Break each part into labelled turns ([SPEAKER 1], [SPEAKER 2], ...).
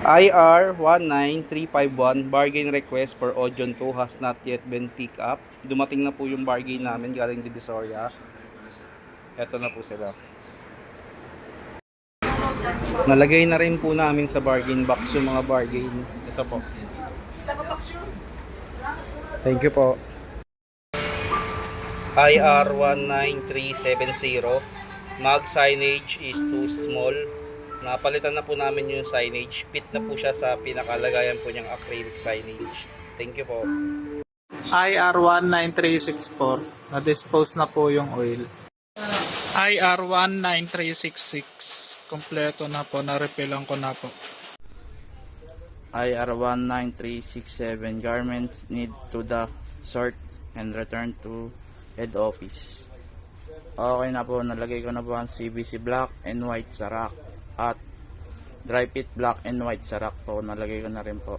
[SPEAKER 1] IR19351 bargain request for Ojon 2 has not yet been picked up. Dumating na po yung bargain namin galing Divisoria. Eto na po sila. Nalagay na rin po namin sa bargain box yung mga bargain. Ito po. Thank you po. IR19370. Mag signage is too small. Napalitan na po namin yung signage. Fit na po siya sa pinakalagayan po niyang acrylic signage. Thank you po.
[SPEAKER 2] IR19364. Na-dispose na po yung oil.
[SPEAKER 3] IR19366. Kompleto na po. Na-refillan ko na po.
[SPEAKER 4] IR19367. Garments need to the sort and return to head office. Okay na po. Nalagay ko na po ang CBC black and white sa rack. At dry fit black and white sa rack po. Nalagay ko na rin po.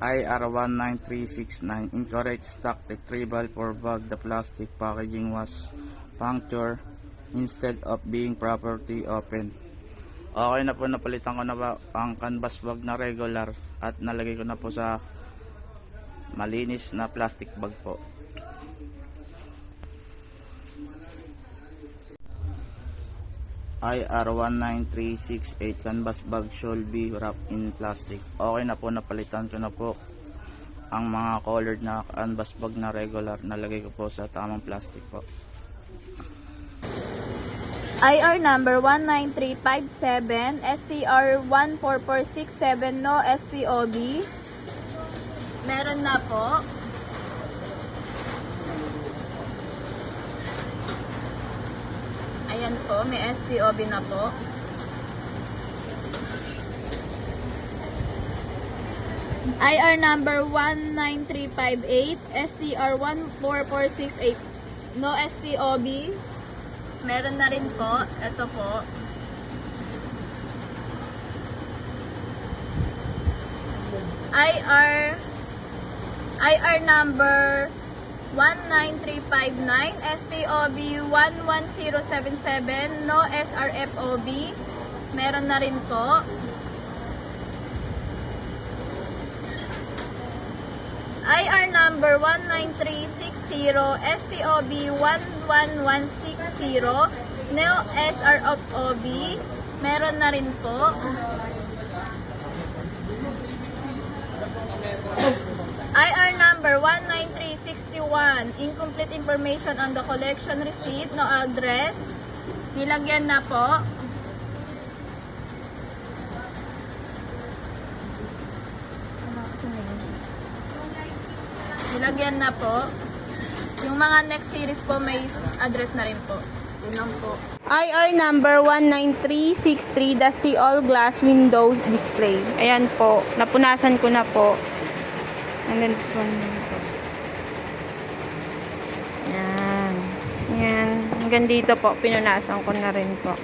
[SPEAKER 4] IR19369. Incorrect stock retrieval for bag. The plastic packaging was punctured instead of being properly opened. Okay na po, napalitan ko na ba ang canvas bag na regular at nalagay ko na po sa malinis na plastic bag po. IR19368. Canvas bag should be wrapped in plastic. Okay na po, napalitan ko na po ang mga colored na canvas bag na regular. Nalagay ko po sa tamang plastic po.
[SPEAKER 5] IR number 19357, STR 14467, no STOB. Meron na po. Ayan po, may STOB na po. IR number 19358, STR 14468, no STOB. Meron na rin po. Ito po. IR number 19359, STOB 11077, no SRFOB. Meron na rin po. IR number 19360, STOB 11160, no SRFOB. Meron na rin po. IR number 19361, incomplete information on the collection receipt, no address. Nilagyan na po. Nilagyan na po. Yung mga next series po may address na rin po. Yun lang po.
[SPEAKER 6] IR number 19363, Dusty All Glass Windows Display. Ayan po. Napunasan ko na po. And then this one po. Ayan. Ayan. Hanggang dito po. Pinunasan ko na rin po.